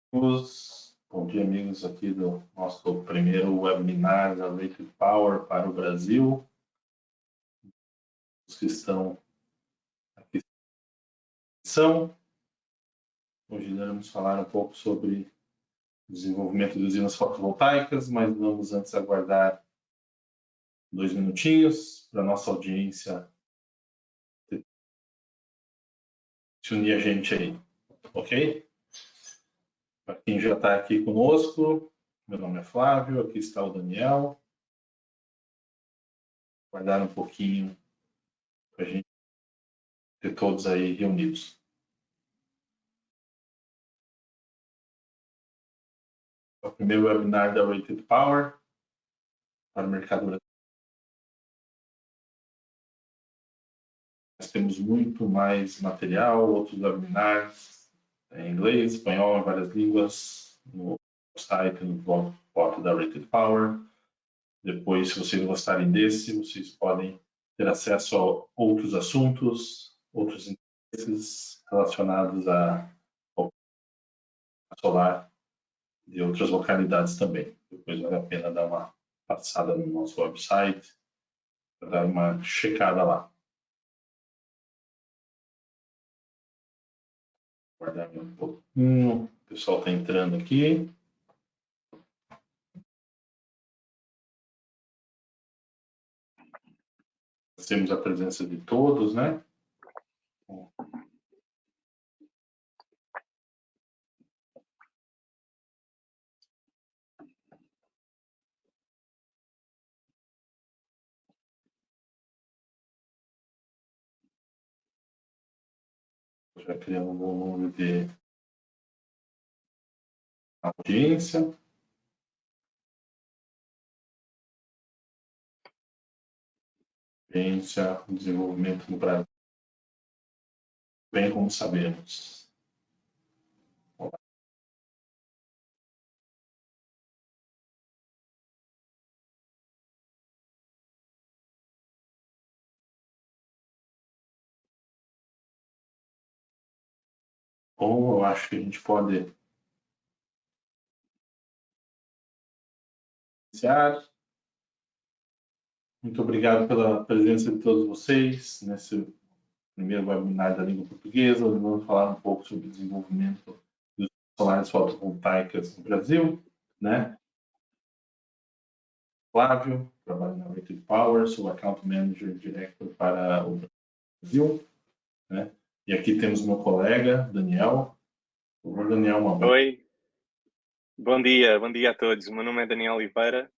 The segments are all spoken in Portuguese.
Bom dia, amigos, aqui do nosso primeiro webinar da Rated Power para o Brasil. Os que estão aqui são. Hoje vamos falar um pouco sobre o desenvolvimento de usinas fotovoltaicas, mas vamos antes aguardar 2 minutinhos para a nossa audiência se unir a gente aí, ok? Para quem já está aqui conosco, meu nome é Flávio, aqui está o Daniel. Aguardar um pouquinho para a gente ter todos aí reunidos. É o primeiro webinar da Rated Power para o mercado brasileiro. Nós temos muito mais material, outros webinars em inglês, espanhol, em várias línguas, no site, no blog da Rated Power. Depois, se vocês gostarem desse, vocês podem ter acesso a outros assuntos, outros interesses relacionados ao solar de outras localidades também. Depois vale a pena dar uma passada no nosso website, para dar uma checada lá. Guardar um pouquinho, o pessoal está entrando aqui. Temos a presença de todos, né? Já criamos um bom número de audiência. Audiência, desenvolvimento no Brasil. Bem como sabemos. Bom, eu acho que a gente pode iniciar. Muito obrigado pela presença de todos vocês nesse primeiro webinar da língua portuguesa, onde vamos falar um pouco sobre o desenvolvimento dos solares fotovoltaicas no Brasil, né? Flávio, trabalho na Rated Power, sou Account Manager Director para o Brasil, né? E aqui temos meu colega, Daniel. Por favor, Daniel, uma boa. Oi, bom dia a todos. O meu nome é Daniel Oliveira,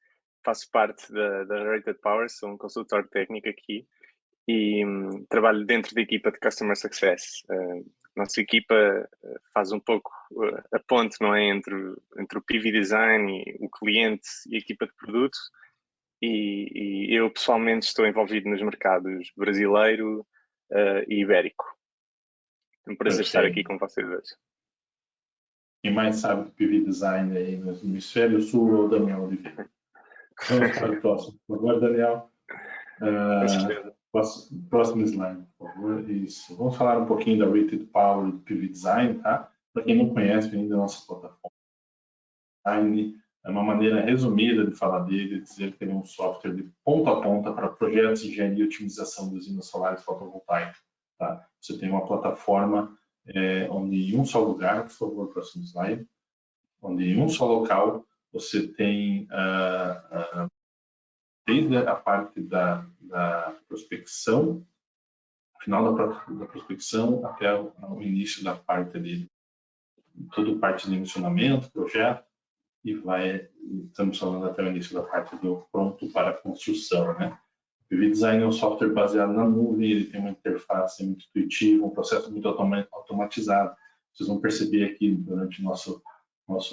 faço parte da Rated Power, sou um consultor técnico aqui e trabalho dentro da equipa de Customer Success. Nossa equipa faz um pouco a ponte, não é, entre o PV Design e o cliente e a equipa de produto. E eu pessoalmente estou envolvido nos mercados brasileiro e ibérico. É um prazer estar aqui com vocês hoje. Quem mais sabe do PV Design aí no hemisfério sul é o Daniel Oliveira. Vamos para o próximo. Por favor, Daniel. Próximo slide, por favor. Isso. Vamos falar um pouquinho da Rated Power e do PV Design, tá? Para quem não conhece ainda a nossa plataforma. Design é uma maneira resumida de falar dele, dizer que ele é um software de ponta a ponta para projetos de engenharia e otimização de usinas solares fotovoltaicas. Tá? Você tem uma plataforma onde em um só lugar, por favor, próximo slide, onde em um só local você tem desde a parte da prospecção, final da prospecção até o início da parte de toda a parte de dimensionamento, projeto, e estamos falando até o início da parte do pronto para construção, né? O PV Design é um software baseado na nuvem, ele tem uma interface muito intuitiva, um processo muito automatizado. Vocês vão perceber aqui durante o nosso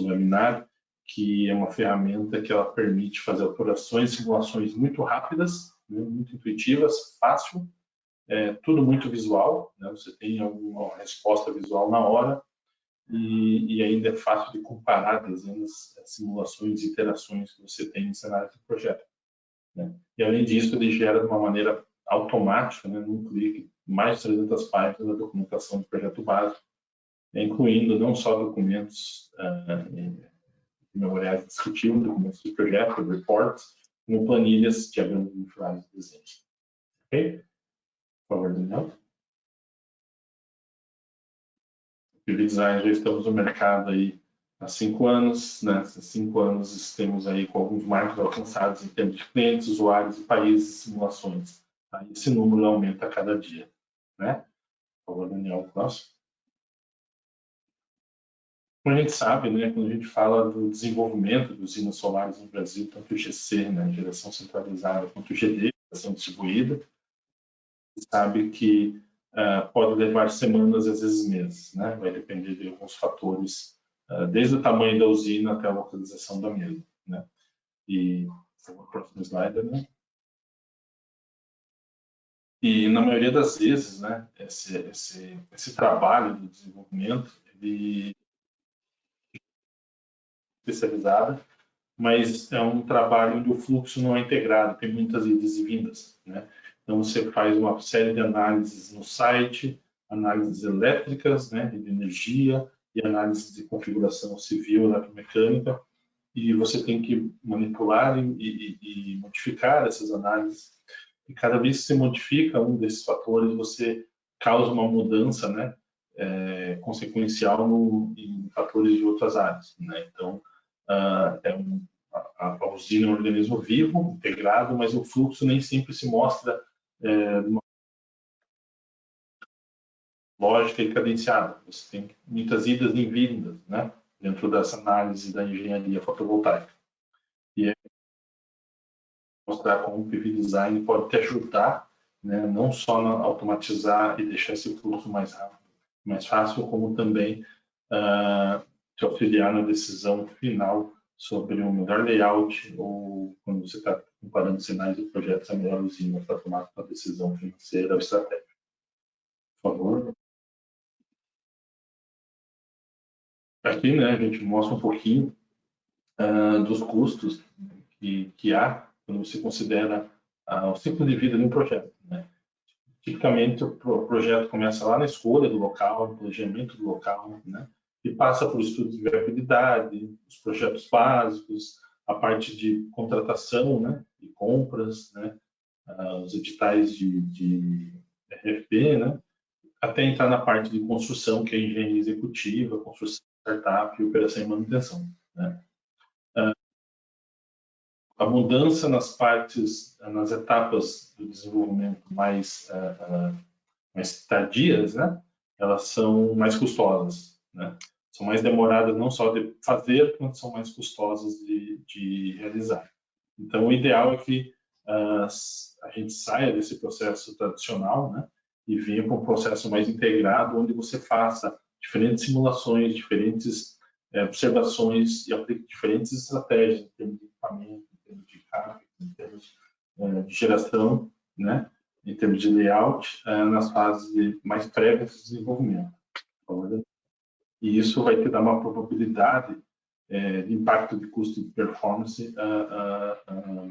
webinar que é uma ferramenta que ela permite fazer operações e simulações muito rápidas, né, muito intuitivas, fácil, tudo muito visual, né? Você tem alguma resposta visual na hora e ainda é fácil de comparar dezenas de simulações e iterações que você tem em cenário de projeto, né? E além disso, ele gera de uma maneira automática, né, num clique, mais de 300 páginas da documentação do projeto básico, incluindo não só documentos memoriais descritivos, documentos de projeto, reports, como planilhas, diagramas visuais e desenhos. Ok? Por favor, Daniel. PV Design, já estamos no mercado aí há 5 anos, né? Há 5 anos estamos aí com alguns marcos alcançados em termos de clientes, usuários, países e simulações. Tá? Esse número aumenta a cada dia, né? Por favor, Daniel, próximo. Como a gente sabe, né, quando a gente fala do desenvolvimento de usinas solares no Brasil, tanto o GC, né, geração centralizada, quanto o GD, geração distribuída, sabe que pode levar semanas, às vezes meses, né? Vai depender de alguns fatores, desde o tamanho da usina até a localização da mesma, né? E, por favor, próximo slide, né? E na maioria das vezes, né, esse trabalho do desenvolvimento, ele é especializado, mas é um trabalho onde o fluxo não é integrado, tem muitas idas e vindas, né? Então, você faz uma série de análises no site, análises elétricas, né, de energia, e análises de configuração civil, eletromecânica, e você tem que manipular e modificar essas análises. E cada vez que você modifica um desses fatores, você causa uma mudança, né, consequencial em fatores de outras áreas, né? Então, a usina é um organismo vivo, integrado, mas o fluxo nem sempre se mostra de uma lógica e cadenciada. Você tem muitas idas e vindas, né, dentro dessa análise da engenharia fotovoltaica. E é mostrar como o PV Design pode te ajudar, né, não só a automatizar e deixar esse fluxo mais rápido, mais fácil, como também te auxiliar na decisão final sobre o melhor layout ou quando você está comparando cenários de projetos, a melhor usina para tomar uma decisão financeira ou estratégica. Por favor. Aqui, né, a gente mostra um pouquinho dos custos que há quando você considera o ciclo de vida de um projeto, né? Tipicamente, o projeto começa lá na escolha do local, no planejamento do local, né? E passa por estudo de viabilidade, os projetos básicos, a parte de contratação, né, e compras, né, os editais de RFP, né, até entrar na parte de construção, que é a engenharia executiva, construção startup e operação e manutenção, né. A mudança nas partes, nas etapas do desenvolvimento mais tardias, né, elas são mais custosas, né? São mais demoradas não só de fazer, quanto são mais custosas de realizar. Então, o ideal é que a gente saia desse processo tradicional, né, e venha para um processo mais integrado, onde você faça diferentes simulações, diferentes observações e aplique diferentes estratégias em termos de equipamento, em termos de CAPEX, em termos de geração, né, em termos de layout, nas fases mais prévias de desenvolvimento. E isso vai te dar uma probabilidade de impacto de custo de performance,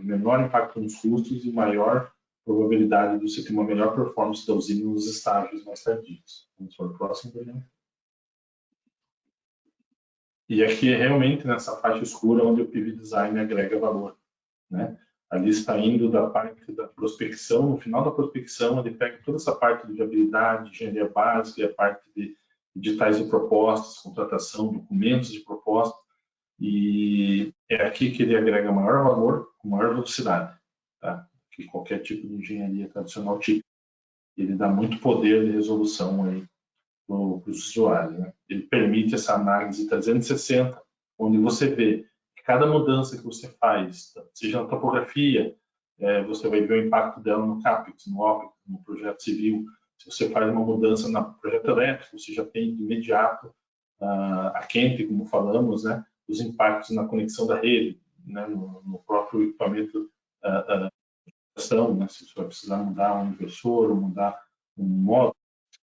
menor impacto nos custos e maior probabilidade de você ter uma melhor performance da usina nos estágios mais tardios. Vamos para o próximo, Daniel. E aqui é realmente nessa faixa escura onde o PV Design agrega valor, né? Ali está indo da parte da prospecção, no final da prospecção ele pega toda essa parte de viabilidade, engenharia básica e a parte de editais de propostas, contratação, documentos de proposta, e é aqui que ele agrega maior valor, com maior velocidade, tá? Que qualquer tipo de engenharia tradicional típica. Ele dá muito poder de resolução aí para os usuários, né? Ele permite essa análise 360, onde você vê que cada mudança que você faz, seja na topografia, você vai ver o impacto dela no CAPEX, no OPEX, no projeto civil. Se você faz uma mudança no projeto elétrico, você já tem de imediato a quente, como falamos, né, os impactos na conexão da rede, né, no próprio equipamento né, se você vai precisar mudar um inversor ou mudar um módulo.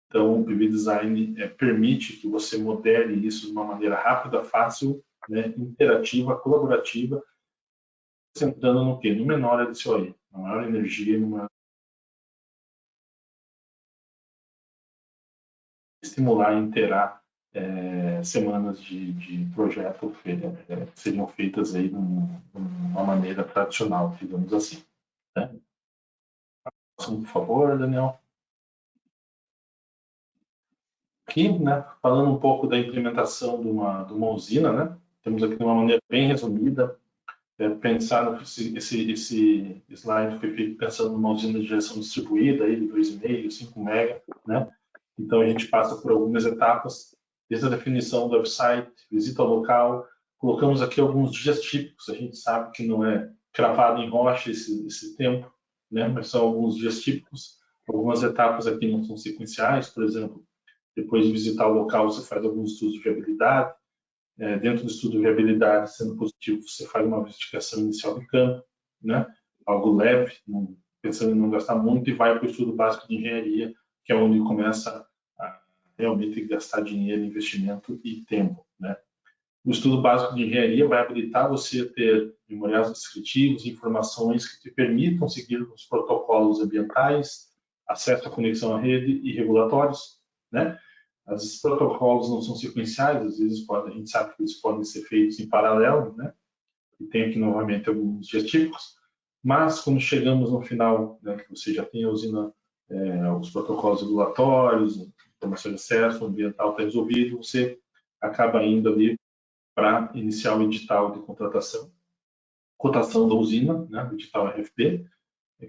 Então, o PV Design permite que você modele isso de uma maneira rápida, fácil, né, interativa, colaborativa, centrando no quê? No menor LCOE, na maior energia, estimular e interar semanas de projeto seriam feitas aí de uma maneira tradicional, digamos assim. Né? Por favor, Daniel. Aqui, né, falando um pouco da implementação de uma usina, né? Temos aqui de uma maneira bem resumida, pensar esse slide foi feito pensando numa usina de geração distribuída aí de 2,5, 5 mega, né? Então a gente passa por algumas etapas, desde a definição do website, visita ao local, colocamos aqui alguns dias típicos, a gente sabe que não é cravado em rocha esse tempo, né? Mas são alguns dias típicos, algumas etapas aqui não são sequenciais, por exemplo, depois de visitar o local você faz alguns estudos de viabilidade, dentro do estudo de viabilidade, sendo positivo, você faz uma investigação inicial de campo, né? Algo leve, pensando em não gastar muito, e vai para o estudo básico de engenharia, que é onde começa a realmente gastar dinheiro, investimento e tempo, né? O estudo básico de engenharia vai habilitar você a ter memoriais descritivos, informações que te permitam seguir os protocolos ambientais, acesso à conexão à rede e regulatórios, né? Os protocolos não são sequenciais, às vezes a gente sabe que eles podem ser feitos em paralelo, né? E tem aqui novamente alguns dias típicos, mas quando chegamos no final, né, que você já tem a usina, os protocolos regulatórios, informação de acesso, o ambiental está resolvido, você acaba indo ali para iniciar o edital de contratação, cotação da usina, né, o edital RFP,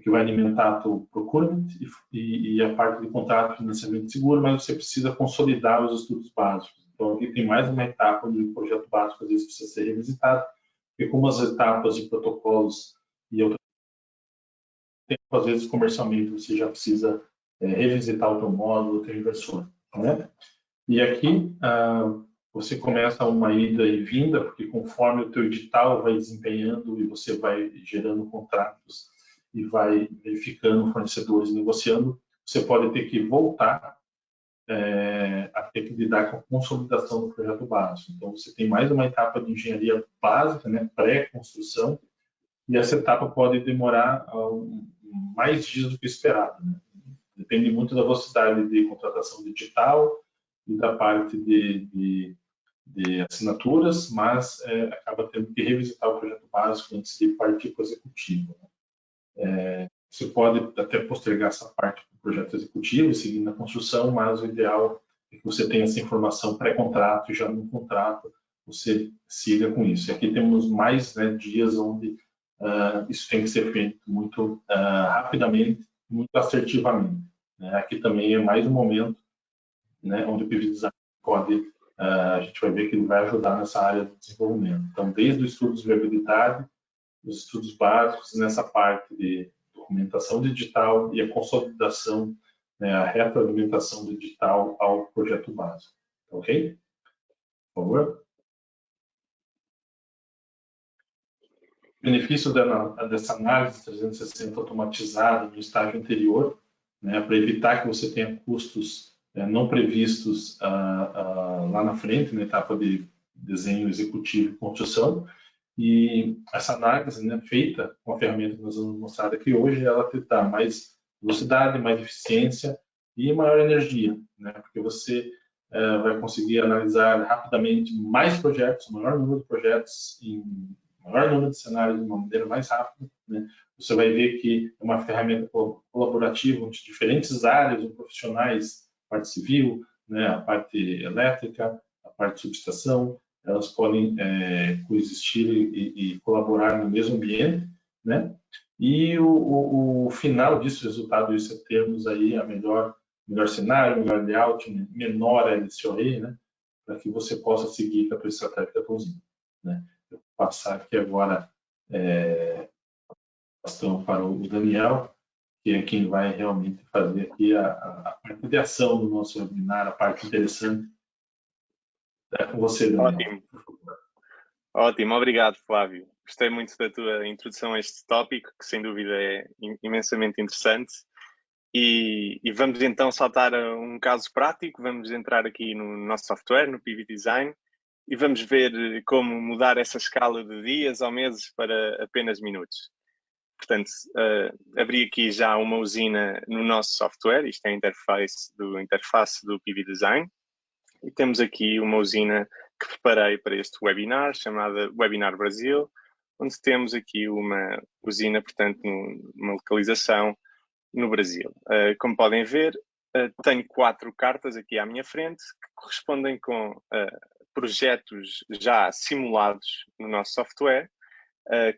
que vai alimentar o procurement e a parte de contrato, financiamento seguro, mas você precisa consolidar os estudos básicos. Então, aqui tem mais uma etapa onde o projeto básico às vezes precisa ser revisitado, porque como as etapas de protocolos e outras, às vezes comercialmente você já precisa revisitar o teu módulo, o teu inversor, né? E aqui você começa uma ida e vinda, porque conforme o teu edital vai desempenhando e você vai gerando contratos e vai verificando fornecedores, negociando, você pode ter que voltar a ter que lidar com a consolidação do projeto básico. Então, você tem mais uma etapa de engenharia básica, né, pré-construção, e essa etapa pode demorar mais dias do que esperado. Né? Depende muito da velocidade de contratação digital e da parte de assinaturas, mas acaba tendo que revisitar o projeto básico antes de partir para o executivo. Você pode até postergar essa parte para o projeto executivo e seguir na construção, mas o ideal é que você tenha essa informação pré-contrato e já no contrato você siga com isso. E aqui temos mais, né, dias onde isso tem que ser feito muito rapidamente, muito assertivamente. Né? Aqui também é mais um momento, né, onde o PV Design pode, a gente vai ver que ele vai ajudar nessa área de desenvolvimento. Então, desde o estudo de viabilidade, os estudos básicos, nessa parte de documentação digital e a consolidação, né, a retroalimentação digital ao projeto básico. Ok? Por favor. O benefício dessa análise 360 automatizada no estágio anterior, né, para evitar que você tenha custos não previstos lá na frente, na etapa de desenho executivo e construção. E essa análise, né, feita com a ferramenta que nós vamos mostrar aqui hoje, ela te dá mais velocidade, mais eficiência e maior energia, né, porque você vai conseguir analisar rapidamente mais projetos, maior número de projetos em maior número de cenários de uma maneira mais rápida, né? Você vai ver que é uma ferramenta colaborativa onde diferentes áreas, os profissionais, a parte civil, né, a parte elétrica, a parte de subestação, elas podem coexistir e colaborar no mesmo ambiente, né? E o final disso, o resultado disso é termos aí a melhor cenário, melhor layout, menor LCOE, né? Para que você possa seguir com a tua estratégia da cozinha, né? Eu vou passar aqui agora para o Daniel, que é quem vai realmente fazer aqui a parte de ação do nosso webinar, a parte interessante. É com você, Daniel. Ótimo. Ótimo, obrigado, Flávio. Gostei muito da tua introdução a este tópico, que sem dúvida é imensamente interessante. E vamos então saltar a um caso prático, vamos entrar aqui no nosso software, no PV Design, e vamos ver como mudar essa escala de dias ou meses para apenas minutos. Portanto, abri aqui já uma usina no nosso software, isto é a interface do PV Design. E temos aqui uma usina que preparei para este webinar, chamada Webinar Brasil, onde temos aqui uma usina, portanto, numa localização no Brasil. Como podem ver, tenho 4 cartas aqui à minha frente que correspondem com projetos já simulados no nosso software.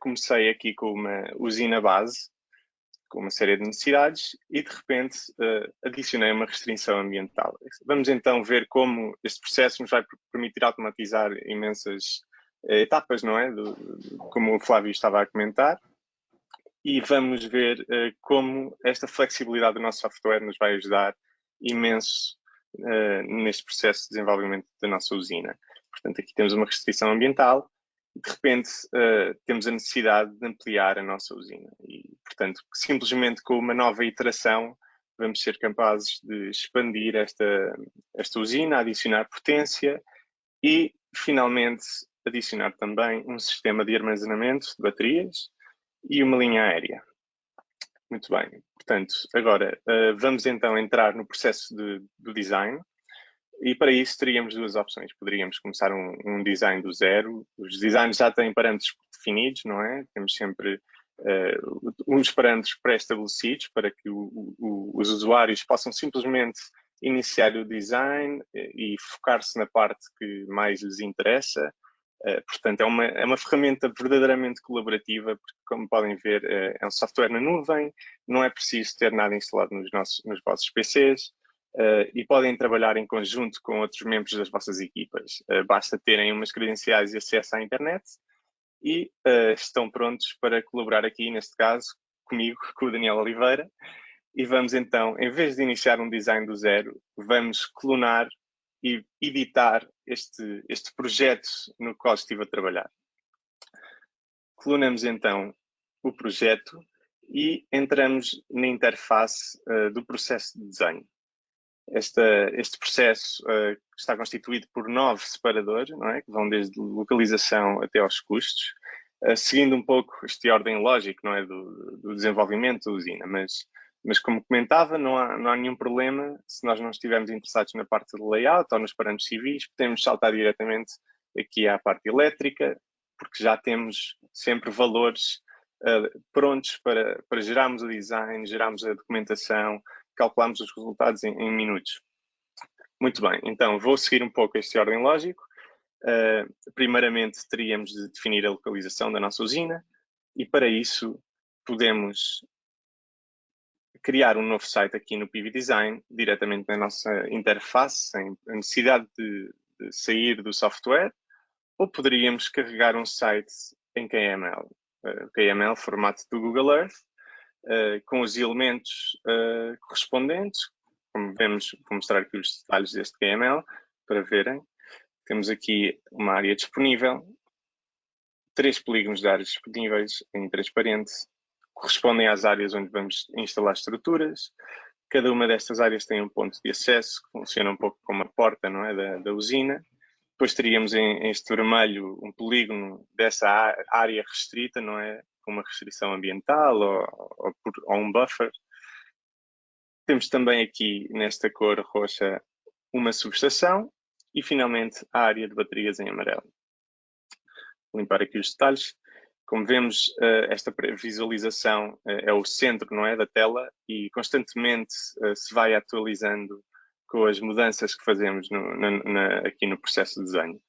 Comecei aqui com uma usina base, com uma série de necessidades e, de repente, adicionei uma restrição ambiental. Vamos então ver como este processo nos vai permitir automatizar imensas etapas, não é? Como o Flávio estava a comentar. E vamos ver como esta flexibilidade do nosso software nos vai ajudar imenso neste processo de desenvolvimento da nossa usina. Portanto, aqui temos uma restrição ambiental e, de repente, temos a necessidade de ampliar a nossa usina. E, portanto, simplesmente com uma nova iteração, vamos ser capazes de expandir esta usina, adicionar potência e, finalmente, adicionar também um sistema de armazenamento de baterias e uma linha aérea. Muito bem. Portanto, agora vamos então entrar no processo do design e para isso teríamos 2 opções. Poderíamos começar um design do zero. Os designs já têm parâmetros definidos, não é? Temos sempre uns parâmetros pré-estabelecidos para que os usuários possam simplesmente iniciar o design e focar-se na parte que mais lhes interessa. Portanto, é uma ferramenta verdadeiramente colaborativa, porque, como podem ver, é um software na nuvem, não é preciso ter nada instalado nos vossos PCs e podem trabalhar em conjunto com outros membros das vossas equipas. Basta terem umas credenciais e acesso à internet e estão prontos para colaborar aqui, neste caso, comigo, com o Daniel Oliveira. E vamos então, em vez de iniciar um design do zero, vamos clonar e editar este projeto no qual estive a trabalhar. Clonamos então o projeto e entramos na interface do processo de desenho. Este processo está constituído por 9 separadores, não é? Que vão desde localização até aos custos, seguindo um pouco esta ordem lógica, não é? do desenvolvimento da usina, mas como comentava, não há nenhum problema se nós não estivermos interessados na parte de layout ou nos parâmetros civis, podemos saltar diretamente aqui à parte elétrica, porque já temos sempre valores prontos para gerarmos o design, gerarmos a documentação, calculamos os resultados em minutos. Muito bem, então vou seguir um pouco este ordem lógico. Primeiramente teríamos de definir a localização da nossa usina e para isso podemos criar um novo site aqui no PV Design, diretamente na nossa interface, sem a necessidade de sair do software, ou poderíamos carregar um site em KML. KML, formato do Google Earth, com os elementos correspondentes. Como vemos, vou mostrar aqui os detalhes deste KML para verem. Temos aqui uma área disponível, 3 polígonos de áreas disponíveis em transparente, correspondem às áreas onde vamos instalar estruturas. Cada uma destas áreas tem um ponto de acesso, que funciona um pouco como a porta, não é, da usina. Depois teríamos em este vermelho um polígono dessa área restrita, não é, com uma restrição ambiental ou um buffer. Temos também aqui, nesta cor roxa, uma subestação e, finalmente, a área de baterias em amarelo. Vou limpar aqui os detalhes. Como vemos, esta visualização é o centro, não é, da tela e constantemente se vai atualizando com as mudanças que fazemos aqui no processo de desenho.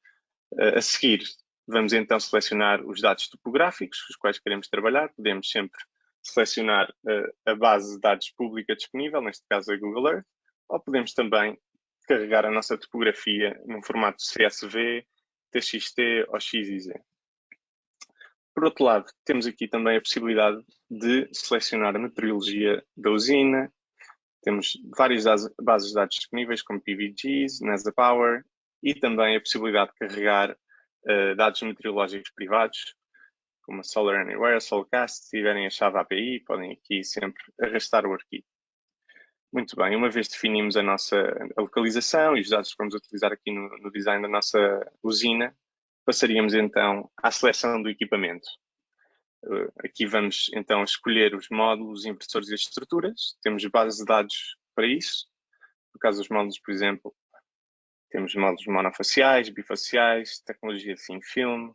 A seguir, vamos então selecionar os dados topográficos, os quais queremos trabalhar. Podemos sempre selecionar a base de dados pública disponível, neste caso a Google Earth, ou podemos também carregar a nossa topografia num formato CSV, TXT ou XYZ. Por outro lado, temos aqui também a possibilidade de selecionar a meteorologia da usina. Temos várias bases de dados disponíveis, como PVGs, NASA Power, e também a possibilidade de carregar dados meteorológicos privados, como a Solar Anywhere, Solcast. Se tiverem a chave API, podem aqui sempre arrastar o arquivo. Muito bem, uma vez definimos a nossa localização e os dados que vamos utilizar aqui no design da nossa usina, passaríamos então à seleção do equipamento. Aqui vamos então escolher os módulos, impressores e as estruturas. Temos bases de dados para isso. No caso dos módulos, por exemplo, Temos módulos monofaciais, bifaciais, tecnologia thin film.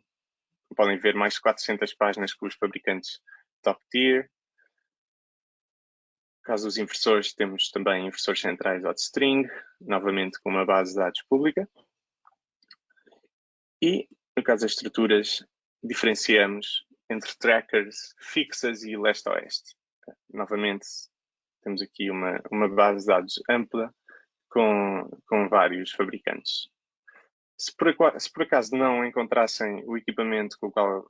Podem ver mais de 400 páginas com os fabricantes top tier. No caso dos inversores, temos também inversores centrais OutString, novamente com uma base de dados pública. E, no caso das estruturas, diferenciamos entre trackers fixas e leste-oeste. Novamente, temos aqui uma base de dados ampla com vários fabricantes. Se por acaso não encontrassem o equipamento com o qual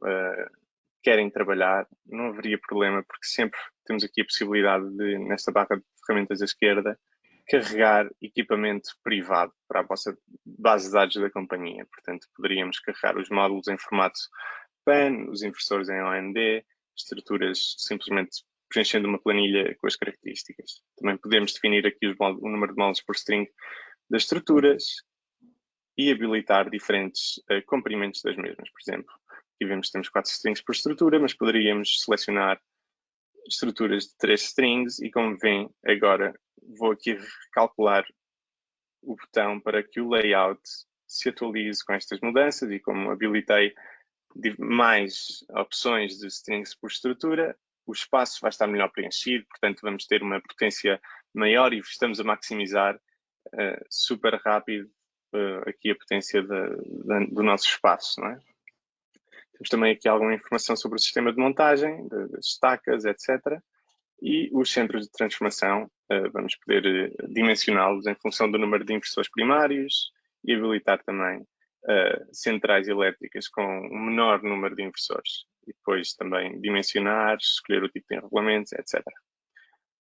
querem trabalhar, não haveria problema, porque sempre temos aqui a possibilidade de, nesta barra de ferramentas à esquerda, carregar equipamento privado para a vossa base de dados da companhia. Portanto, poderíamos carregar os módulos em formato PAN, os inversores em OMD, estruturas simplesmente preenchendo uma planilha com as características. Também podemos definir aqui o número de módulos por string das estruturas e habilitar diferentes comprimentos das mesmas. Por exemplo, aqui vemos que temos 4 strings por estrutura, mas poderíamos selecionar estruturas de 3 strings e, como veem, agora vou aqui recalcular o botão para que o layout se atualize com estas mudanças e como habilitei mais opções de strings por estrutura, o espaço vai estar melhor preenchido, portanto vamos ter uma potência maior e estamos a maximizar super rápido aqui a potência do nosso espaço, não é? Temos também aqui alguma informação sobre o sistema de montagem, das estacas, etc. E os centros de transformação, vamos poder dimensioná-los em função do número de inversores primários e habilitar também centrais elétricas com um menor número de inversores. E depois também dimensionar, escolher o tipo de enrolamento, etc.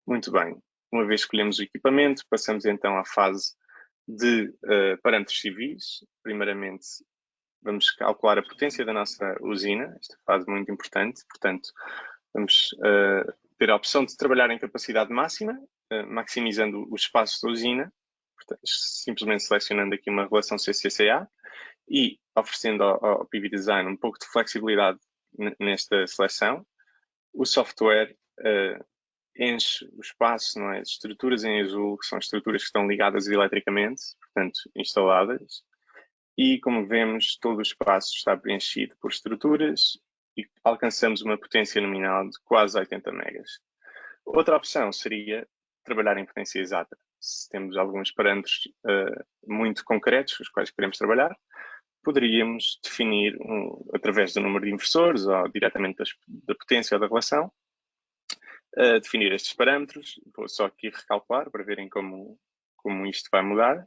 Muito bem. Uma vez que escolhemos o equipamento, passamos então à fase de parâmetros civis. Primeiramente, vamos calcular a potência da nossa usina. Esta fase é muito importante. Portanto, vamos ter a opção de trabalhar em capacidade máxima, maximizando o espaço da usina, portanto, simplesmente selecionando aqui uma relação CCCA e oferecendo ao PV Design um pouco de flexibilidade nesta seleção. O software enche o espaço, não é? As estruturas em azul, que são estruturas que estão ligadas eletricamente, portanto, instaladas. E, como vemos, todo o espaço está preenchido por estruturas e alcançamos uma potência nominal de quase 80 megas. Outra opção seria trabalhar em potência exata. Se temos alguns parâmetros muito concretos com os quais queremos trabalhar, poderíamos definir, através do número de inversores ou diretamente da potência ou da relação, definir estes parâmetros. Vou só aqui recalcular para verem como isto vai mudar.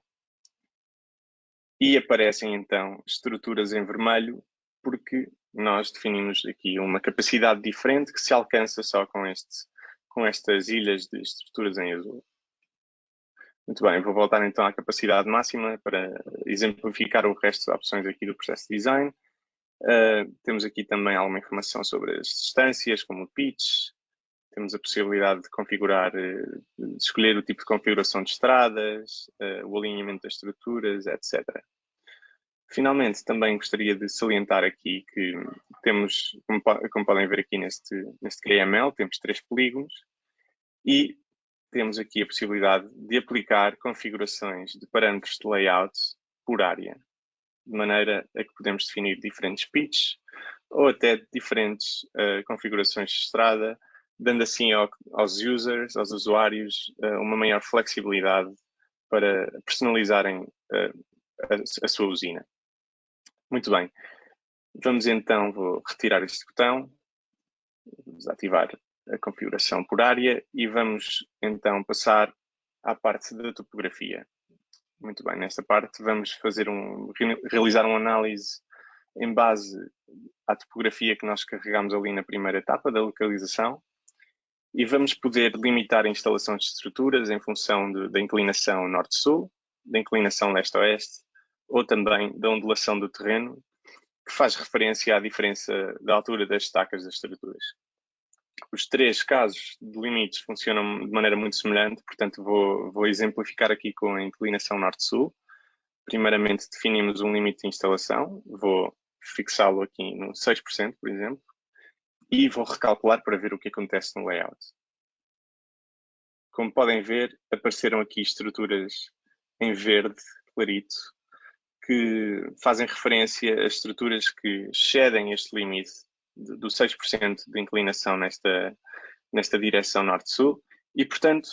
E aparecem então estruturas em vermelho porque nós definimos aqui uma capacidade diferente que se alcança só com estas ilhas de estruturas em azul. Muito bem, vou voltar então à capacidade máxima para exemplificar o resto das opções aqui do processo de design. Temos aqui também alguma informação sobre as distâncias, como o pitch. Temos a possibilidade de configurar, de escolher o tipo de configuração de estradas, o alinhamento das estruturas, etc. Finalmente, também gostaria de salientar aqui que temos, como podem ver aqui neste KML, temos 3 polígonos e temos aqui a possibilidade de aplicar configurações de parâmetros de layout por área, de maneira a que podemos definir diferentes pitches ou até diferentes configurações de estrada, dando assim aos users, aos usuários, uma maior flexibilidade para personalizarem a sua usina. Muito bem. Vamos então, vou retirar este botão, vamos ativar a configuração por área e vamos então passar à parte da topografia. Muito bem, nesta parte vamos realizar uma análise em base à topografia que nós carregamos ali na primeira etapa da localização e vamos poder limitar a instalação de estruturas em função da inclinação norte-sul, da inclinação leste-oeste ou também da ondulação do terreno, que faz referência à diferença da altura das estacas das estruturas. Os 3 casos de limites funcionam de maneira muito semelhante, portanto vou exemplificar aqui com a inclinação norte-sul. Primeiramente definimos um limite de instalação, vou fixá-lo aqui no 6%, por exemplo, e vou recalcular para ver o que acontece no layout. Como podem ver, apareceram aqui estruturas em verde clarito, que fazem referência a estruturas que excedem este limite do 6% de inclinação nesta direção norte-sul e, portanto,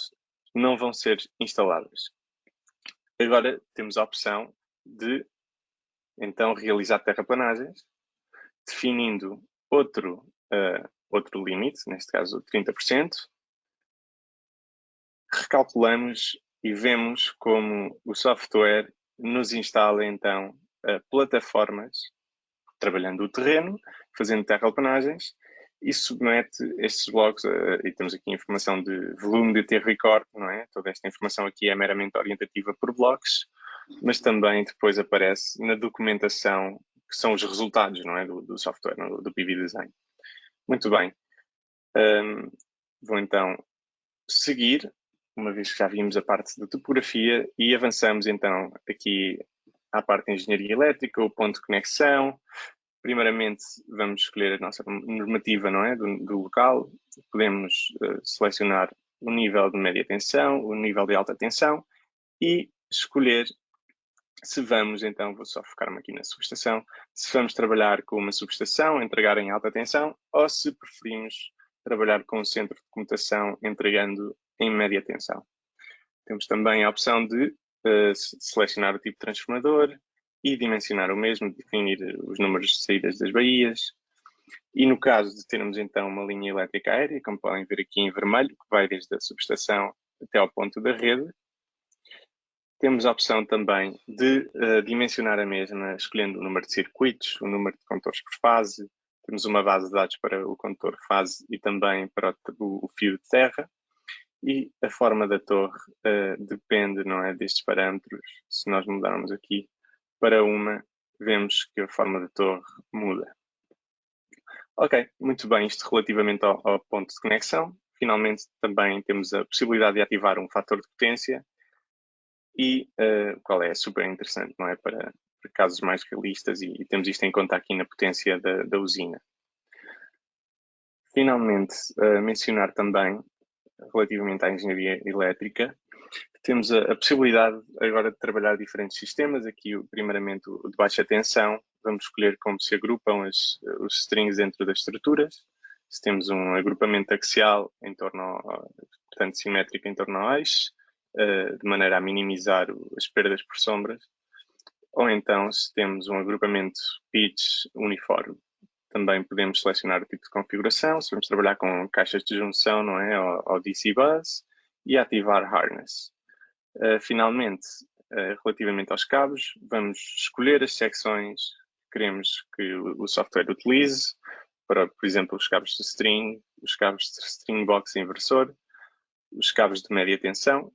não vão ser instaladas. Agora temos a opção de, então, realizar terraplanagens, definindo outro limite, neste caso 30%, recalculamos e vemos como o software nos instala, então, plataformas, trabalhando o terreno, fazendo terraplanagens, e submete estes blocos, e temos aqui informação de volume de aterro e corte, não é? Toda esta informação aqui é meramente orientativa por blocos, mas também depois aparece na documentação, que são os resultados, não é? Do software, do PV Design. Muito bem. Vou então seguir, uma vez que já vimos a parte da topografia, e avançamos então aqui à parte de engenharia elétrica, o ponto de conexão. Primeiramente, vamos escolher a nossa normativa, não é, do local. Podemos selecionar o nível de média tensão, o nível de alta tensão e escolher se vamos, então, vou só focar-me aqui na subestação, se vamos trabalhar com uma subestação, entregar em alta tensão, ou se preferimos trabalhar com um centro de comutação, entregando em média tensão. Temos também a opção de selecionar o tipo de transformador e dimensionar o mesmo, definir os números de saídas das baías. E no caso de termos então uma linha elétrica aérea, como podem ver aqui em vermelho, que vai desde a subestação até ao ponto da rede, temos a opção também de dimensionar a mesma, escolhendo o número de circuitos, o número de condutores por fase. Temos uma base de dados para o condutor fase e também para o fio de terra. E a forma da torre depende, não é, destes parâmetros. Se nós mudarmos aqui para uma, vemos que a forma da torre muda. Ok, muito bem, isto relativamente ao ponto de conexão. Finalmente também temos a possibilidade de ativar um fator de potência e qual é super interessante, não é, para casos mais realistas, e temos isto em conta aqui na potência da usina. Finalmente, mencionar também, relativamente à engenharia elétrica, temos a possibilidade agora de trabalhar diferentes sistemas. Aqui, primeiramente, o de baixa tensão. Vamos escolher como se agrupam os strings dentro das estruturas. Se temos um agrupamento axial em torno, portanto, simétrico em torno ao eixo, de maneira a minimizar as perdas por sombras. Ou então, se temos um agrupamento pitch uniforme. Também podemos selecionar o tipo de configuração, se vamos trabalhar com caixas de junção, não é, ou DC bus, e ativar harness. Finalmente, relativamente aos cabos, vamos escolher as secções que queremos que o software utilize, para, por exemplo, os cabos de string, os cabos de string box inversor, os cabos de média tensão,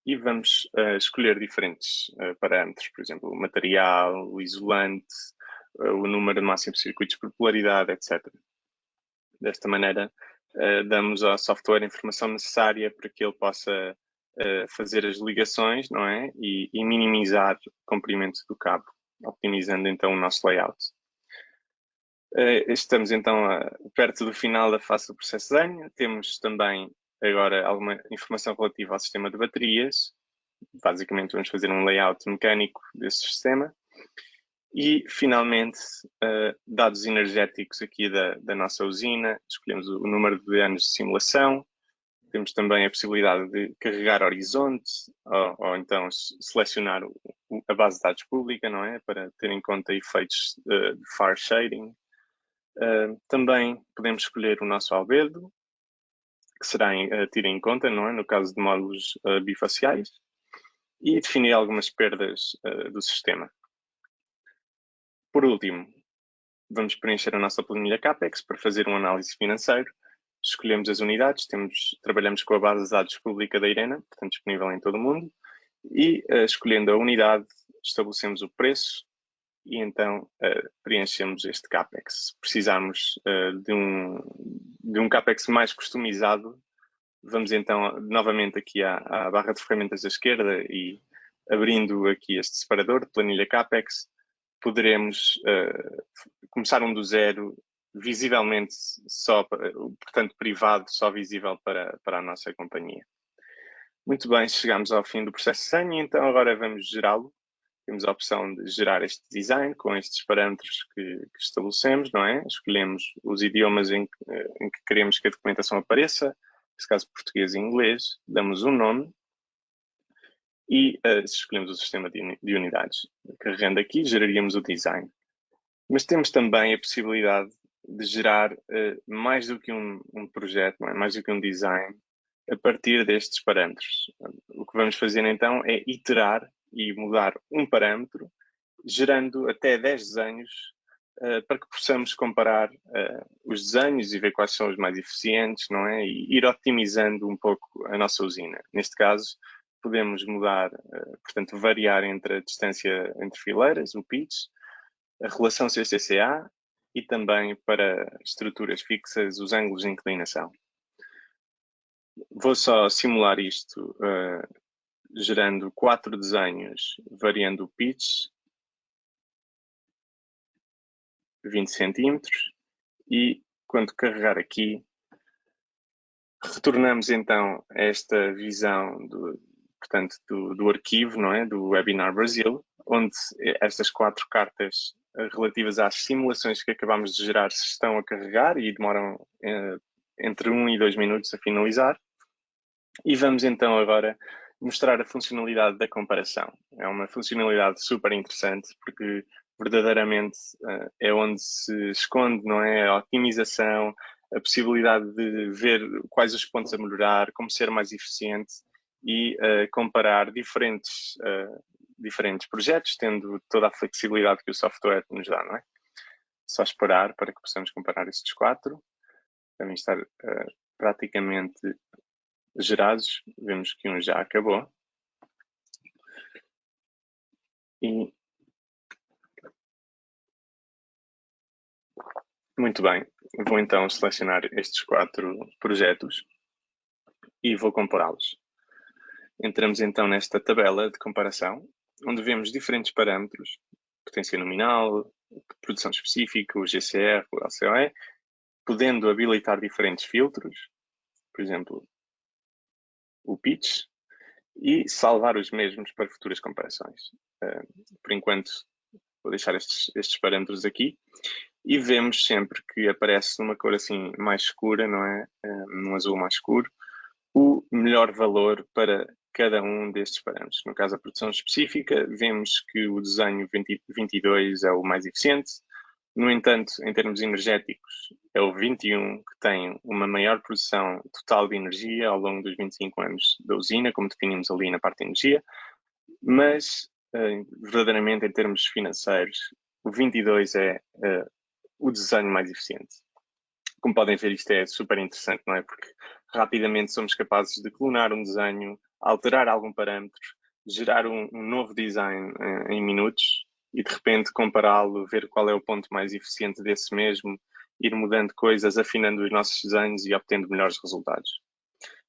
e vamos escolher diferentes parâmetros, por exemplo, o material, o isolante, o número máximo de circuitos por polaridade, etc. Desta maneira, damos ao software a informação necessária para que ele possa fazer as ligações, não é? E minimizar o comprimento do cabo, optimizando então o nosso layout. Estamos então perto do final da fase do processo de desenho. Temos também agora alguma informação relativa ao sistema de baterias. Basicamente vamos fazer um layout mecânico desse sistema. E, finalmente, dados energéticos aqui da nossa usina. Escolhemos o número de anos de simulação. Temos também a possibilidade de carregar horizonte ou então selecionar a base de dados pública, não é? Para ter em conta efeitos de far shading. Também podemos escolher o nosso albedo, que será tido em conta, não é? No caso de módulos bifaciais. E definir algumas perdas do sistema. Por último, vamos preencher a nossa planilha CAPEX para fazer uma análise financeira. Escolhemos as unidades, trabalhamos com a base de dados pública da IRENA, portanto disponível em todo o mundo, e escolhendo a unidade, estabelecemos o preço e então preenchemos este CAPEX. Se precisarmos de um CAPEX mais customizado, vamos então novamente aqui à barra de ferramentas da esquerda e abrindo aqui este separador de planilha CAPEX, poderemos começar do zero, visivelmente só, portanto privado, só visível para a nossa companhia. Muito bem, chegamos ao fim do processo de desenho, então agora vamos gerá-lo. temos a opção de gerar este design com estes parâmetros que estabelecemos, não é? Escolhemos os idiomas em que queremos que a documentação apareça, neste caso português e inglês, damos um nome e escolhemos o sistema de unidades. Carregando aqui, geraríamos o design. Mas temos também a possibilidade de gerar mais do que um projeto, não é? Mais do que um design, a partir destes parâmetros. O que vamos fazer então é iterar e mudar um parâmetro, gerando até 10 desenhos para que possamos comparar os desenhos e ver quais são os mais eficientes, não é? E ir otimizando um pouco a nossa usina. Neste caso, podemos mudar, portanto, variar entre a distância entre fileiras, o pitch, a relação CCCA e também para estruturas fixas, os ângulos de inclinação. Vou só simular isto gerando 4 desenhos, variando o pitch, 20 centímetros, e quando carregar aqui, retornamos então a esta visão do arquivo, não é? Do Webinar Brasil, onde estas 4 cartas relativas às simulações que acabamos de gerar se estão a carregar e demoram entre 1 e 2 minutos a finalizar. E vamos então agora mostrar a funcionalidade da comparação. É uma funcionalidade super interessante porque verdadeiramente é onde se esconde, não é, a otimização, a possibilidade de ver quais os pontos a melhorar, como ser mais eficiente e comparar diferentes projetos, tendo toda a flexibilidade que o software nos dá, não é? Só esperar para que possamos comparar estes 4. Devem estar praticamente gerados. Vemos que um já acabou. E muito bem, vou então selecionar estes 4 projetos e vou compará-los. Entramos então nesta tabela de comparação, onde vemos diferentes parâmetros, potência nominal, produção específica, o GCR, o LCOE, podendo habilitar diferentes filtros, por exemplo, o pitch, e salvar os mesmos para futuras comparações. Por enquanto, vou deixar estes parâmetros aqui. E vemos sempre que aparece numa cor assim mais escura, não é? Num azul mais escuro, o melhor valor para cada um destes parâmetros. No caso, a produção específica, vemos que o desenho 22 é o mais eficiente. No entanto, em termos energéticos, é o 21 que tem uma maior produção total de energia ao longo dos 25 anos da usina, como definimos ali na parte de energia. Mas, verdadeiramente, em termos financeiros, o 22 é o desenho mais eficiente. Como podem ver, isto é super interessante, não é? Porque rapidamente somos capazes de clonar um desenho, alterar algum parâmetro, gerar um novo design em minutos e de repente compará-lo, ver qual é o ponto mais eficiente desse mesmo, ir mudando coisas, afinando os nossos desenhos e obtendo melhores resultados.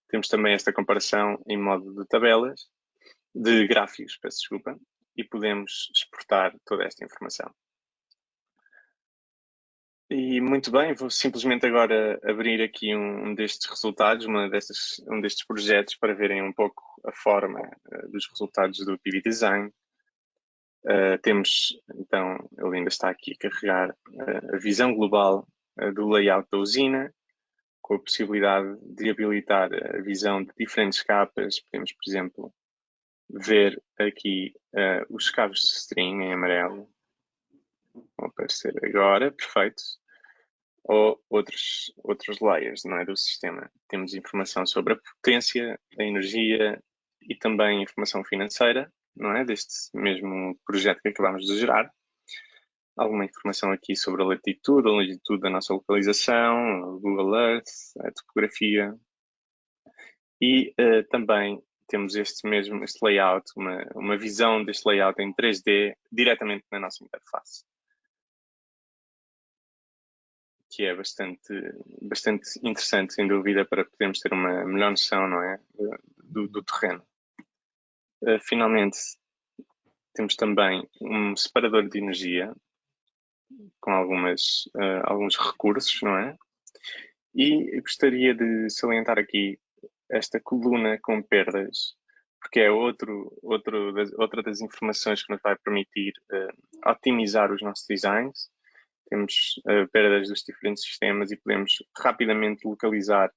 Temos também esta comparação em modo de tabelas, de gráficos, peço desculpa, e podemos exportar toda esta informação. E muito bem, vou simplesmente agora abrir aqui um destes resultados, um destes projetos para verem um pouco a forma dos resultados do PV Design. Temos, então, ele ainda está aqui a carregar a visão global do layout da usina, com a possibilidade de habilitar a visão de diferentes capas. Podemos, por exemplo, ver aqui os cabos de string em amarelo. Vão aparecer agora, perfeito. Ou outros layers, não é, do sistema. Temos informação sobre a potência, a energia e também informação financeira, não é, deste mesmo projeto que acabamos de gerar. Alguma informação aqui sobre a latitude, a longitude da nossa localização, o Google Earth, a topografia. E também temos este layout, uma visão deste layout em 3D diretamente na nossa interface, que é bastante interessante, sem dúvida, para podermos ter uma melhor noção, não é, do terreno. Finalmente, temos também um separador de energia com alguns recursos, não é? E eu gostaria de salientar aqui esta coluna com perdas, porque é outra das informações que nos vai permitir otimizar os nossos designs. Temos perdas dos diferentes sistemas e podemos rapidamente localizar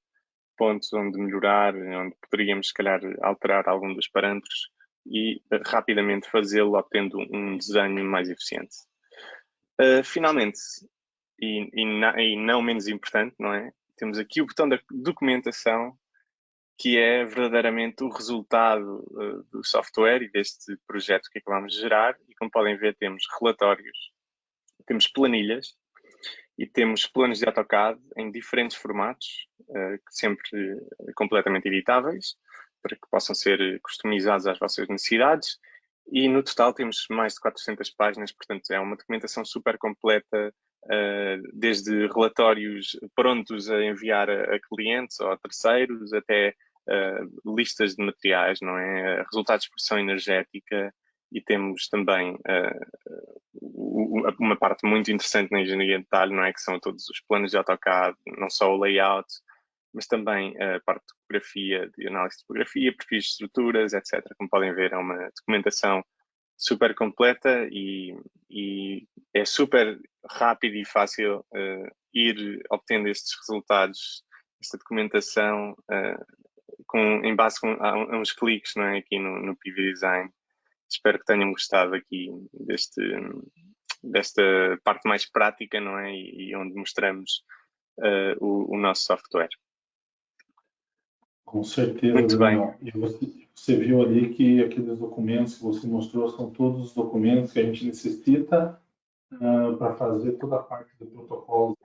pontos onde melhorar, onde poderíamos, se calhar, alterar algum dos parâmetros e rapidamente fazê-lo, obtendo um desenho mais eficiente. Finalmente, e não menos importante, não é? Temos aqui o botão da documentação, que é verdadeiramente o resultado do software e deste projeto que acabamos de gerar. E como podem ver, temos relatórios, temos planilhas e temos planos de AutoCAD em diferentes formatos, sempre completamente editáveis, para que possam ser customizados às vossas necessidades. E no total temos mais de 400 páginas, portanto é uma documentação super completa, desde relatórios prontos a enviar a clientes ou a terceiros, até listas de materiais, não é? Resultados de pressão energética, e temos também uma parte muito interessante na engenharia de detalhe, não é? Que são todos os planos de AutoCAD, não só o layout, mas também a parte de topografia, de análise de topografia, perfis de estruturas, etc. Como podem ver, é uma documentação super completa e é super rápido e fácil ir obtendo estes resultados, esta documentação em base a uns cliques, não é? Aqui no PV Design. Espero que tenham gostado aqui desta parte mais prática, não é? E onde mostramos o nosso software. Com certeza, Muito bem. Daniel. E você viu ali que aqueles documentos que você mostrou são todos os documentos que a gente necessita para fazer toda a parte do protocolo,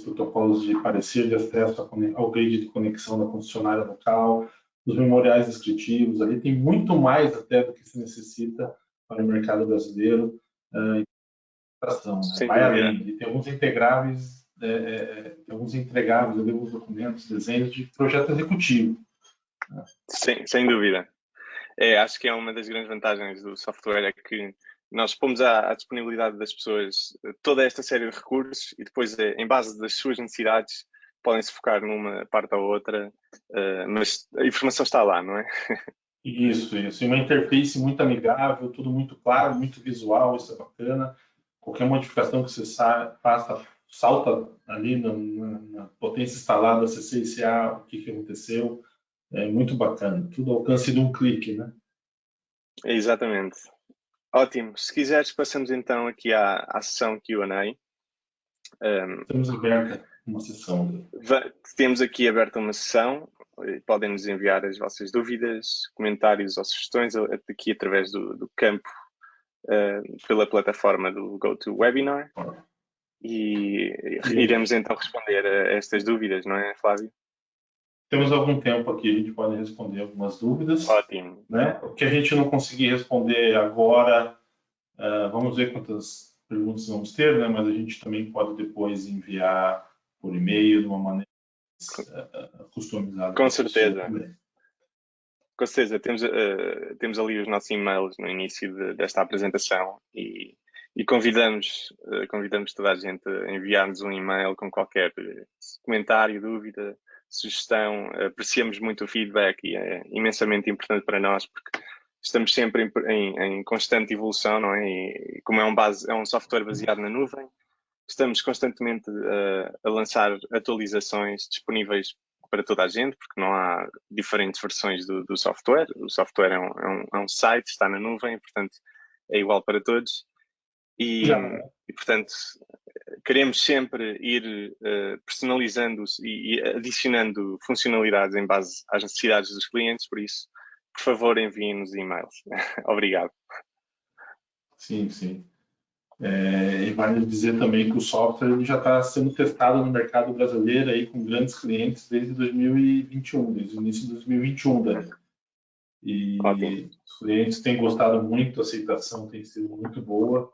protocolos de parecer de acesso ao grid de conexão da concessionária local, os memoriais descritivos. Ali tem muito mais até do que se necessita para o mercado brasileiro. Sem Vai dúvida. além. E tem alguns integráveis, alguns entregáveis, alguns documentos, desenhos de projeto executivo. Sem dúvida. Acho que é uma das grandes vantagens do software, é que nós pomos à disponibilidade das pessoas toda esta série de recursos e depois, em base das suas necessidades, podem-se focar numa parte ou outra, mas a informação está lá, não é? Isso. E uma interface muito amigável, tudo muito claro, muito visual, isso é bacana. Qualquer modificação que você faça, salta ali na potência instalada, CC e CA, o que aconteceu. É muito bacana. Tudo ao alcance de um clique, né? Exatamente. Ótimo. Se quiseres, passamos então aqui à sessão Q&A. Temos aberta uma sessão. Temos aqui aberta uma sessão. Podem nos enviar as vossas dúvidas, comentários ou sugestões aqui através do campo pela plataforma do GoToWebinar. E iremos então responder a estas dúvidas, não é, Flávio? Temos algum tempo aqui, a gente pode responder algumas dúvidas. Ótimo. Né? O que a gente não conseguir responder agora, vamos ver quantas perguntas vamos ter, né? Mas a gente também pode depois enviar por e-mail de uma maneira customizada. Com certeza. Com certeza. Temos ali os nossos e-mails no início desta apresentação e convidamos toda a gente a enviar-nos um e-mail com qualquer comentário, dúvida, sugestão. Apreciamos muito o feedback e é imensamente importante para nós, porque estamos sempre em constante evolução, não é? E como é um software baseado na nuvem, estamos constantemente a lançar atualizações disponíveis para toda a gente, porque não há diferentes versões do software. O software é um site, está na nuvem, portanto é igual para todos. E portanto, queremos sempre ir personalizando e adicionando funcionalidades em base às necessidades dos clientes, por isso, por favor, enviem-nos e-mails. Obrigado. Sim, sim. E vale dizer também que o software ele já está sendo testado no mercado brasileiro aí com grandes clientes desde 2021, desde o início de 2021, né? E Ótimo. os clientes têm gostado muito, a aceitação tem sido muito boa.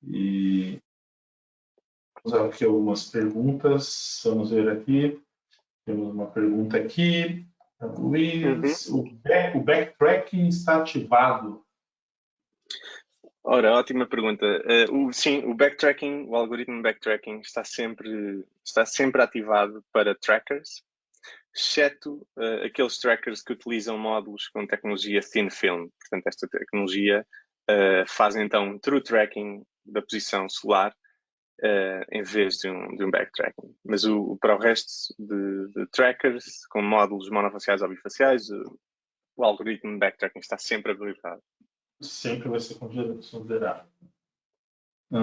E vamos aqui algumas perguntas, vamos ver aqui. Temos uma pergunta aqui. Luiz, o backtracking está ativado? Ora, ótima pergunta. Sim, o backtracking, o algoritmo backtracking está sempre ativado para trackers. exceto aqueles trackers que utilizam módulos com tecnologia thin film. Portanto, esta tecnologia faz então um true tracking da posição solar em vez de um backtracking. Mas para o resto de trackers, com módulos monofaciais ou bifaciais, o algoritmo de backtracking está sempre habilitado. Sempre vai ser considerado.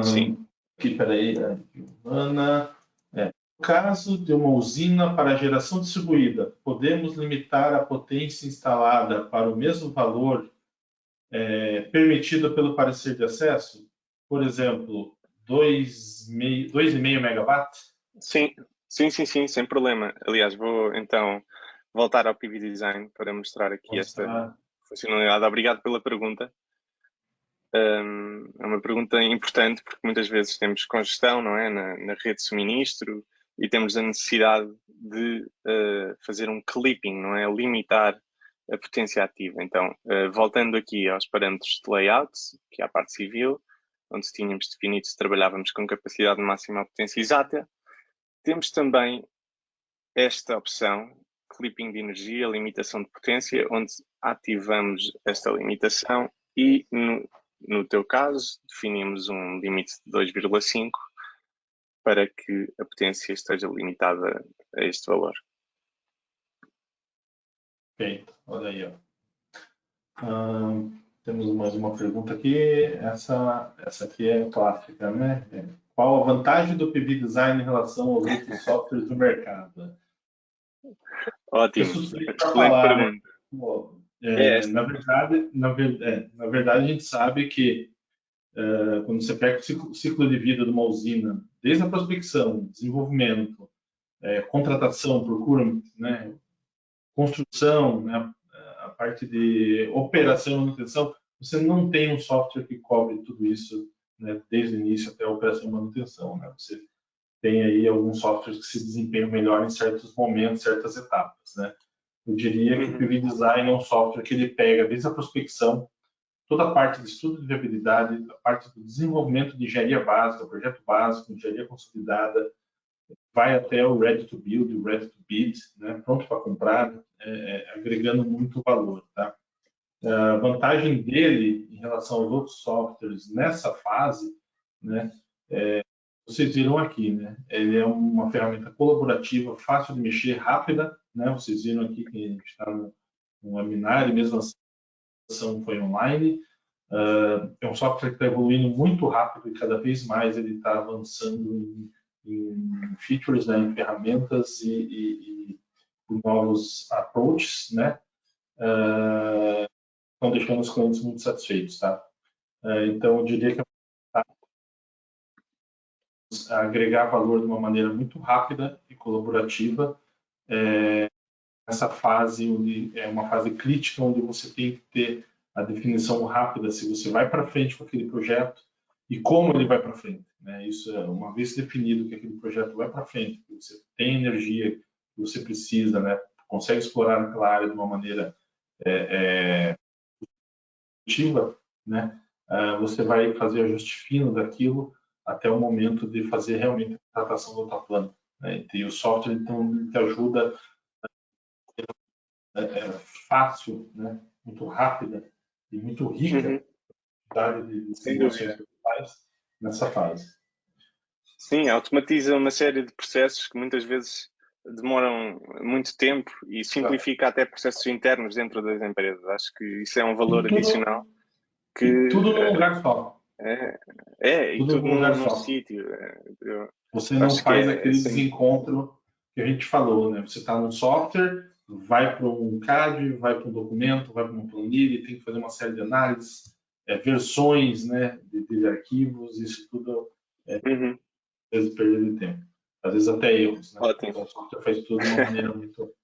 Sim. Aqui, peraí, Giovana. No caso de uma usina para geração distribuída, podemos limitar a potência instalada para o mesmo valor permitido pelo parecer de acesso? Por exemplo, 2,5 megawatt? Sim, sem problema. Aliás, vou então voltar ao PV Design para mostrar aqui esta funcionalidade. Obrigado pela pergunta. É uma pergunta importante porque muitas vezes temos congestão, não é, na rede de suministro e temos a necessidade de fazer um clipping, não é, limitar a potência ativa. Então, voltando aqui aos parâmetros de layout, que é a parte civil, onde tínhamos definido se trabalhávamos com capacidade máxima à potência exata, temos também esta opção, clipping de energia, limitação de potência, onde ativamos esta limitação e no teu caso, definimos um limite de 2,5 para que a potência esteja limitada a este valor. Perfeito, olha aí. Temos mais uma pergunta aqui. Essa aqui é clássica, né? Qual a vantagem do PV Design em relação aos outros softwares do mercado? Ótimo, Excelente pergunta. Né? Na verdade, a gente sabe que quando você pega o ciclo de vida de uma usina, desde a prospecção, desenvolvimento, contratação, procura, né, construção, né, a parte de operação e manutenção, você não tem um software que cobre tudo isso, né, desde o início até a operação e manutenção. Né? Você tem aí alguns softwares que se desempenham melhor em certos momentos, certas etapas. Né? Eu diria que o PV Design é um software que ele pega desde a prospecção, toda a parte de estudo de viabilidade, a parte do desenvolvimento de engenharia básica, projeto básico, engenharia consolidada, vai até o ready to build, o ready to bid, né, pronto para comprar, agregando muito valor. Tá? A vantagem dele em relação aos outros softwares nessa fase, né, vocês viram aqui, né, ele é uma ferramenta colaborativa, fácil de mexer, rápida, né, vocês viram aqui que a gente está no webinar e mesmo assim a sessão foi online. É um software que está evoluindo muito rápido e cada vez mais ele está avançando em features, né, em ferramentas e novos approaches, né, estão deixando os clientes muito satisfeitos, tá? Então, eu diria que agregar valor de uma maneira muito rápida e colaborativa nessa fase, onde é uma fase crítica, onde você tem que ter a definição rápida se você vai para frente com aquele projeto e como ele vai para frente. Né? Isso é uma vez definido que aquele projeto vai para frente, que você tem energia que você precisa, né? Consegue explorar aquela área de uma maneira positiva, né? Você vai fazer ajuste fino daquilo até o momento de fazer realmente a tratação do outro né? E o software então te ajuda fácil, né? Muito rápida e muito rica de informações que faz nessa fase. Sim, automatiza uma série de processos que muitas vezes demoram muito tempo e simplifica até processos internos dentro das empresas. Acho que isso é um valor adicional. Tudo num lugar só. E tudo num sítio. Você não faz aquele desencontro que a gente falou, né? Você está num software, vai para um CAD, vai para um documento, vai para uma planilha, tem que fazer uma série de análises, versões, né, de arquivos, isso tudo às vezes perda de tempo. Às vezes até erros, né? Então, o software faz tudo de uma maneira muito...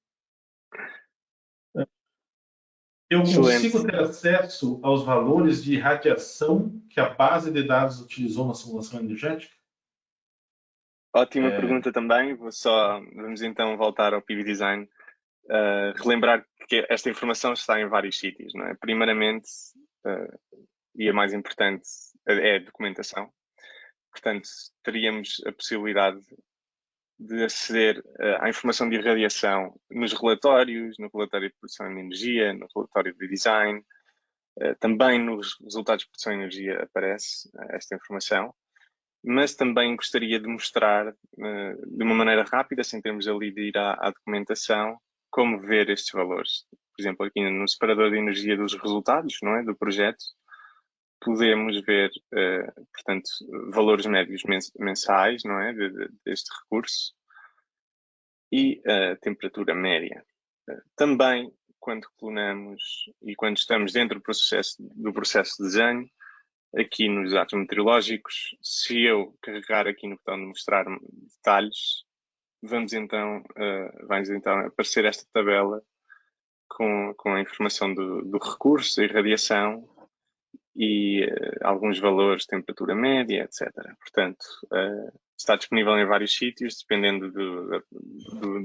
Eu consigo ter acesso aos valores de radiação que a base de dados utilizou na simulação energética? Ótima pergunta também. Vamos então voltar ao PV Design. Relembrar que esta informação está em vários sítios. Não é? Primeiramente, e a mais importante, é a documentação. Portanto, teríamos a possibilidade de aceder à informação de irradiação nos relatórios, no relatório de produção de energia, no relatório de design, também nos resultados de produção de energia aparece esta informação, mas também gostaria de mostrar de uma maneira rápida, sem termos ali de ir à documentação, como ver estes valores. Por exemplo, aqui no separador de energia dos resultados, não é, do projeto, podemos ver, portanto, valores médios mensais, não é, deste recurso e a temperatura média. Também, quando clonamos e quando estamos dentro do processo de desenho, aqui nos dados meteorológicos, se eu carregar aqui no botão de mostrar detalhes, vai então aparecer esta tabela com a informação do recurso, a irradiação e alguns valores, temperatura média, etc. Portanto, está disponível em vários sítios, dependendo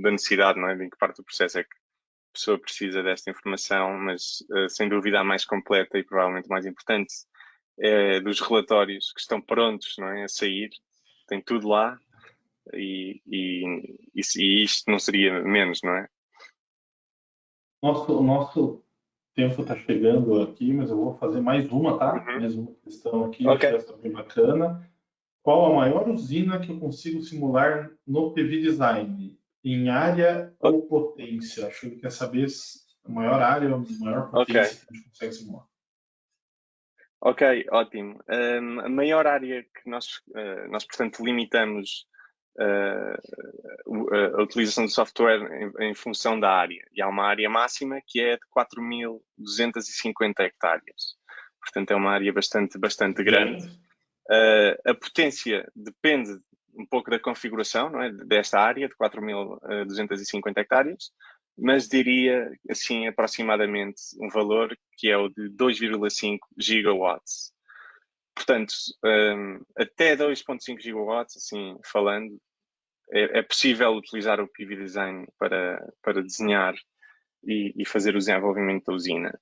da necessidade, não é? De em que parte do processo é que a pessoa precisa desta informação, mas sem dúvida a mais completa e provavelmente mais importante é dos relatórios que estão prontos, não é? A sair, tem tudo lá e isto não seria menos, não é? O nosso tempo está chegando aqui, mas eu vou fazer mais uma, tá? Uhum. Mais uma questão aqui, Ok. acho que essa é bem bacana. Qual a maior usina que eu consigo simular no PV Design? Em área ou potência? Acho que ele quer saber a maior área ou a maior potência que a gente consegue simular. Ok, ótimo. A maior área que nós portanto, limitamos a utilização do software em função da área. E há uma área máxima que é de 4.250 hectares. Portanto, é uma área bastante grande. A potência depende um pouco da configuração, não é, desta área de 4.250 hectares, mas diria, assim, aproximadamente um valor que é o de 2,5 gigawatts. Portanto, até 2,5 gigawatts, assim, falando, é possível utilizar o PV Design para desenhar e fazer o desenvolvimento da usina.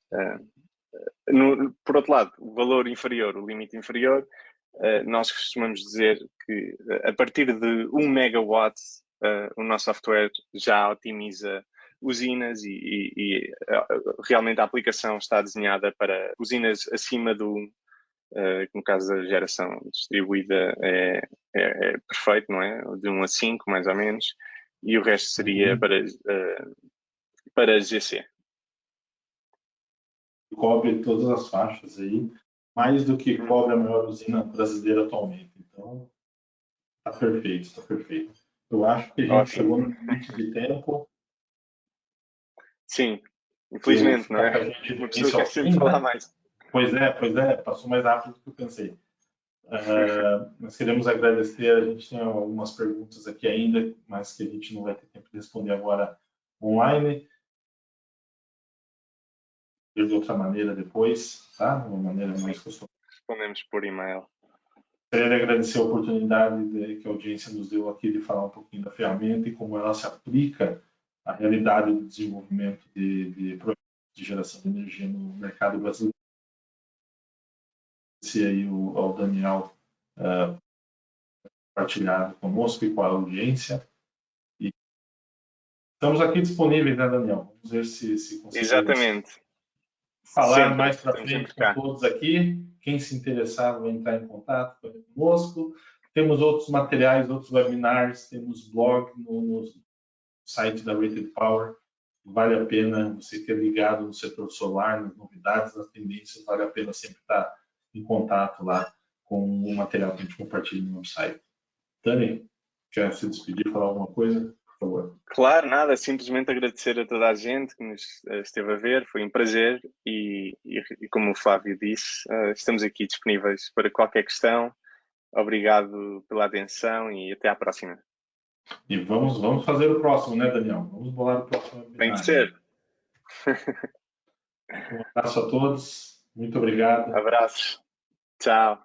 Por outro lado, o valor inferior, o limite inferior, nós costumamos dizer que a partir de 1 megawatt o nosso software já otimiza usinas e realmente a aplicação está desenhada para usinas acima do, no caso da geração distribuída é perfeito, não é? De 1 a 5, mais ou menos, e o resto seria para GC. Cobre todas as faixas aí, mais do que cobre a maior usina brasileira atualmente. Então, está perfeito, está perfeito. Eu acho que a gente chegou no limite de tempo. Sim, infelizmente, não é? Uma pessoa quer sempre falar mais. Pois é, passou mais rápido do que eu pensei. Nós queremos agradecer, a gente tem algumas perguntas aqui ainda, mas que a gente não vai ter tempo de responder agora online. De outra maneira depois, tá? De uma maneira mais costumada. Respondemos por e-mail. Queria agradecer a oportunidade que a audiência nos deu aqui de falar um pouquinho da ferramenta e como ela se aplica à realidade do desenvolvimento de projetos de geração de energia no mercado brasileiro. Agradecer aí ao Daniel compartilhado conosco e com a audiência. E estamos aqui disponíveis, né, Daniel? Vamos ver se conseguimos Exatamente. falar sempre, mais para frente com todos aqui. Quem se interessar vai entrar em contato conosco. Temos outros materiais, outros webinars, temos blog no site da Rated Power. Vale a pena você ter ligado no setor solar, nas novidades, nas tendências, vale a pena sempre estar em contato lá com o material que a gente compartilha no nosso site. Dani, quer se despedir, falar alguma coisa? Por favor. Claro, nada, simplesmente agradecer a toda a gente que nos esteve a ver, foi um prazer e como o Flávio disse, estamos aqui disponíveis para qualquer questão. Obrigado pela atenção e até à próxima. E vamos fazer o próximo, né, Daniel? Vamos bolar o próximo webinar. Tem que ser. Um abraço a todos. Muito obrigado. Abraços. Tchau.